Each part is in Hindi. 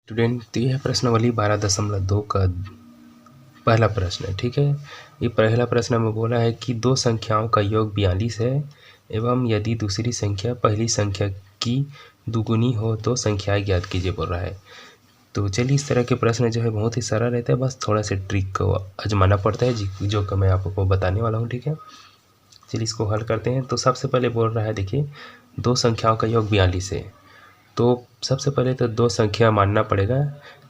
स्टूडेंट, तो यह प्रश्नावली 12.2 का पहला प्रश्न है। ठीक है, ये पहला प्रश्न में बोला है कि दो संख्याओं का योग 42 है एवं यदि दूसरी संख्या पहली संख्या की दुगुनी हो तो संख्या ज्ञात कीजिए बोल रहा है। तो चलिए, इस तरह के प्रश्न जो है बहुत ही सरल रहता है, बस थोड़ा सा ट्रिक को आजमाना पड़ता है जो कि मैं आपको बताने वाला हूँ। ठीक है, चलिए इसको हल करते हैं। तो सबसे पहले बोल रहा है, देखिए दो संख्याओं का योग 42 है, तो सबसे पहले तो दो संख्या मानना पड़ेगा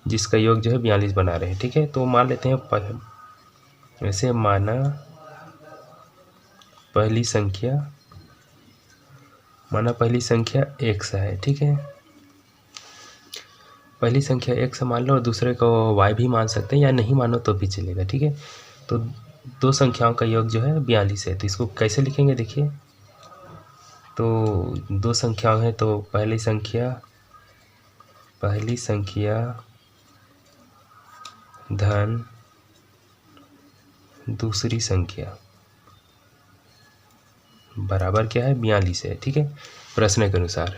जिसका योग जो है 42 बना रहे हैं। ठीक है, तो मान लेते हैं वैसे माना पहली संख्या x है। ठीक है, पहली संख्या x मान लो और दूसरे को y भी मान सकते हैं, या नहीं मानो तो भी चलेगा। ठीक है, तो दो संख्याओं का योग जो है 42 है, तो इसको कैसे लिखेंगे देखिए। तो दो संख्याएं हैं, तो पहली संख्या धन दूसरी संख्या बराबर क्या है, 42 है। ठीक है, प्रश्न के अनुसार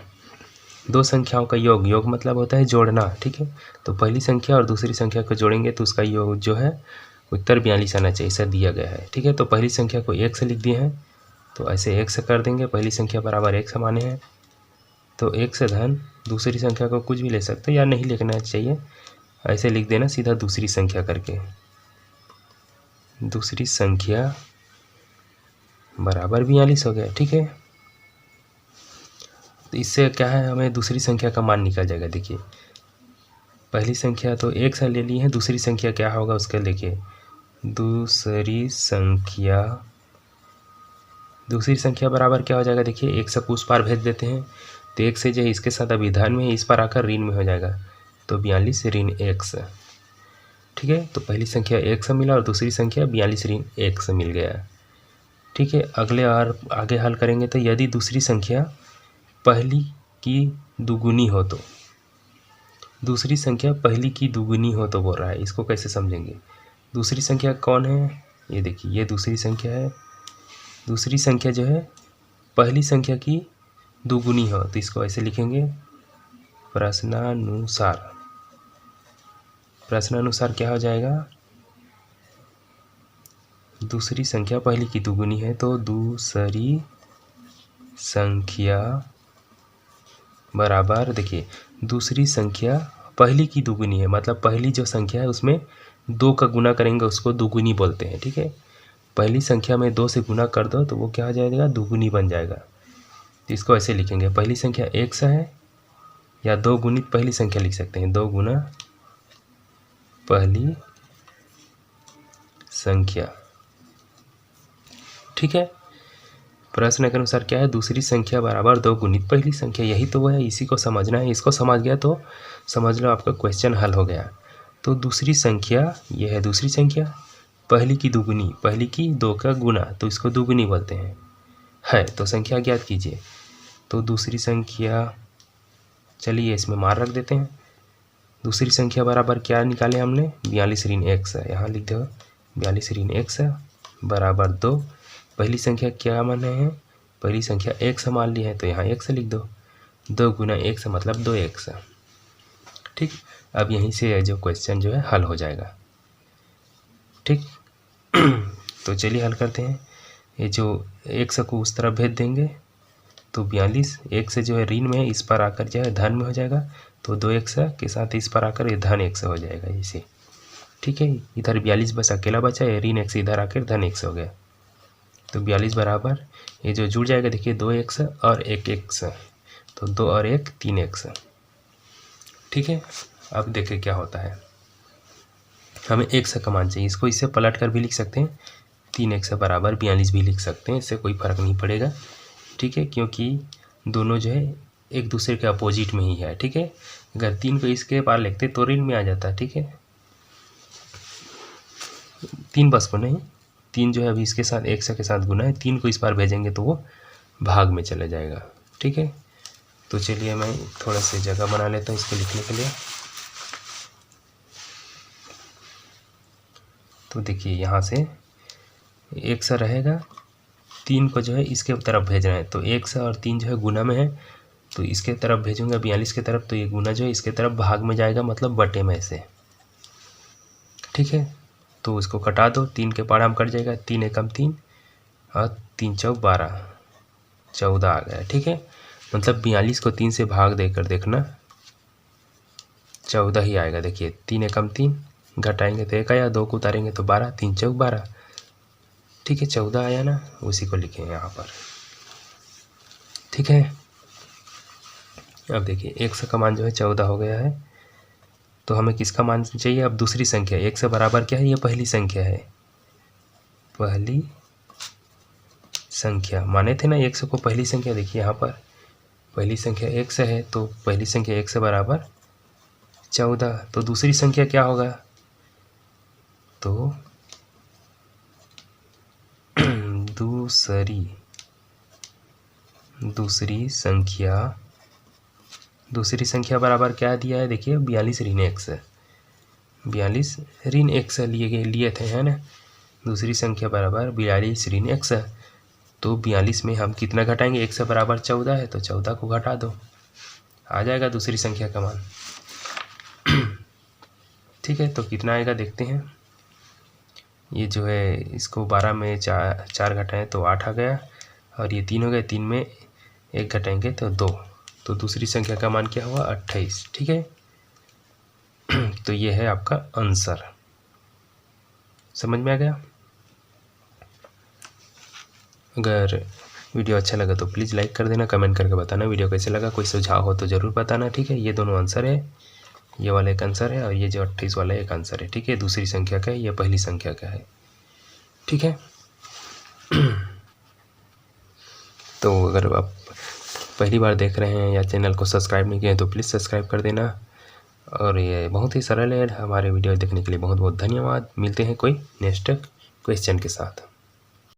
दो संख्याओं का योग मतलब होता है जोड़ना। ठीक है, तो पहली संख्या और दूसरी संख्या को जोड़ेंगे तो उसका योग जो है उत्तर 42 आना चाहिए, ऐसा दिया गया है। ठीक है, तो पहली संख्या को 1 से लिख दिए हैं, तो ऐसे 1 से कर देंगे, पहली संख्या बराबर 1 से माने हैं, तो 1 से धन दूसरी संख्या को कुछ भी ले सकते हैं या नहीं लिखना चाहिए, ऐसे लिख देना सीधा दूसरी संख्या करके, दूसरी संख्या बराबर 42 हो गया। ठीक है, तो इससे क्या है, हमें दूसरी संख्या का मान निकल जाएगा। देखिए पहली संख्या तो 1 से ले ली है, दूसरी संख्या क्या होगा उसका देखिए, दूसरी संख्या बराबर क्या हो जाएगा, देखिए 1 से उस पार भेज देते हैं, तो 1 से जो है इसके साथ अभी धन में, इस पर आकर ऋण में हो जाएगा, तो 42 ऋण 1। ठीक है, तो पहली संख्या 1 से मिला और दूसरी संख्या 42 ऋण 1 से मिल गया। ठीक है, अगले और आगे हल करेंगे, तो यदि दूसरी संख्या पहली की दुगुनी हो तो, दूसरी संख्या पहली की दुगुनी हो तो बोल रहा है, इसको कैसे समझेंगे। दूसरी संख्या कौन है, ये देखिए ये दूसरी संख्या है, दूसरी संख्या जो है पहली संख्या की दुगुनी हो, तो इसको ऐसे लिखेंगे प्रश्नानुसार क्या हो जाएगा, दूसरी संख्या पहली की दुगुनी है, तो दूसरी संख्या बराबर, देखिए दूसरी संख्या पहली की दुगुनी है, मतलब पहली जो संख्या है उसमें 2 का गुना करेंगे उसको दुगुनी बोलते हैं। ठीक है, पहली संख्या में 2 से गुना कर दो तो वो क्या हो जाएगा, दुगुनी बन जाएगा। तो इसको ऐसे लिखेंगे, पहली संख्या 1 से है, या 2 गुणित पहली संख्या लिख सकते हैं, 2 गुना पहली संख्या। ठीक है, प्रश्न के अनुसार क्या है, दूसरी संख्या बराबर 2 गुणित पहली संख्या, यही तो वो है, इसी को समझना है। इसको समझ गया तो समझ लो आपका क्वेश्चन हल हो गया। तो दूसरी संख्या, ये है दूसरी संख्या, पहली की दुगुनी, पहली की 2 का गुना, तो इसको दुगुनी बोलते हैं, है तो संख्या ज्ञात कीजिए। तो दूसरी संख्या, चलिए इसमें मार रख देते हैं, दूसरी संख्या बराबर क्या निकाले हमने, 42 ऋण 1 है, यहाँ लिख दो 42 ऋण 1 बराबर 2। पहली संख्या क्या माने हैं, पहली संख्या 1 से मान ली है, तो यहाँ 1 से लिख दो, 2 गुना 1 से मतलब 2x। ठीक, अब यहीं से जो क्वेश्चन जो है हल हो जाएगा। ठीक तो चलिए हल करते हैं। ये जो 1 को उस तरफ भेज देंगे तो 42 1 से जो है ऋण में, इस पर आकर जो है धन में हो जाएगा, तो 2x के साथ इस पर आकर ये धन 1 हो जाएगा इसे। ठीक है, इधर 42 बस अकेला बचा, ये ऋण 1 इधर आकर धन 1 हो गया, तो 42 बराबर ये जो जुड़ जाएगा, देखिए 2x और 1x, तो 2 और 1 3x। ठीक है, अब देखिए क्या होता है, हमें x का मान चाहिए, इसको इससे पलट कर भी लिख सकते हैं, 3x बराबर 42 भी लिख सकते हैं, इससे कोई फ़र्क नहीं पड़ेगा। ठीक है, क्योंकि दोनों जो है एक दूसरे के अपोजिट में ही है। ठीक है, अगर 3 को इसके पार लिखते तो ऋण में आ जाता। ठीक है, 3 बस को नहीं, 3 जो है अभी इसके साथ 1 के साथ गुना है, 3 को इस पार भेजेंगे तो वो भाग में चला जाएगा। ठीक है, तो चलिए मैं थोड़ा सा जगह बना लेता हूँ इसको लिखने के लिए। तो देखिए यहाँ से 1 रहेगा, 3 को जो है इसके तरफ भेजना है, तो 1 और 3 जो है गुना में है, तो इसके तरफ भेजूँगा 42 की तरफ, तो ये गुना जो है इसके तरफ भाग में जाएगा, मतलब बटे में से। ठीक है, तो इसको कटा दो, 3 के पाड़ा में कट जाएगा, 3 एकम 3 और 3 चौक 12, 14 आ गया। ठीक है, मतलब 42 को 3 से भाग देकर देखना 14 ही आएगा। देखिए 3 एकम 3 घटाएंगे तो 1 आया, 2 को उतारेंगे तो 12, 3 चौक 12। ठीक है, 14 आया ना, उसी को लिखें यहाँ पर। ठीक है, अब देखिए x का मान जो है 14 हो गया है, तो हमें किसका मान चाहिए? अब दूसरी संख्या x बराबर क्या है? ये पहली संख्या है, पहली संख्या माने थे ना x को पहली संख्या। देखिए यहाँ पर पहली संख्या x है, तो पहली संख्या x बराबर 14। तो दूसरी संख्या क्या होगा? तो दूसरी संख्या बराबर क्या दिया है? देखिए 42 ऋण x, 42 ऋण x लिए थे, है ना। दूसरी संख्या बराबर 42 ऋण x, तो 42 में हम कितना घटाएंगे? x बराबर 14 है, तो 14 को घटा दो, आ जाएगा दूसरी संख्या का मान। ठीक है, तो कितना आएगा देखते हैं। ये जो है इसको 12 में 4 घटाएं तो 8 आ गया, और ये 3 हो गए, 3 में 1 घटाएंगे तो 2, तो दूसरी संख्या का मान क्या हुआ? 28। ठीक है, तो ये है आपका आंसर। समझ में आ गया? अगर वीडियो अच्छा लगा तो प्लीज़ लाइक कर देना, कमेंट करके बताना वीडियो कैसे लगा, कोई सुझाव हो तो ज़रूर बताना। ठीक है, ये दोनों आंसर है, ये वाला एक आंसर है और ये जो 28 वाला एक आंसर है। ठीक है, दूसरी संख्या का है, ये पहली संख्या का है। ठीक है, तो अगर आप पहली बार देख रहे हैं या चैनल को सब्सक्राइब नहीं किए हैं तो प्लीज़ सब्सक्राइब कर देना। और ये बहुत ही सरल है, हमारे वीडियो देखने के लिए बहुत बहुत धन्यवाद। मिलते हैं कोई नेक्स्ट क्वेश्चन के साथ।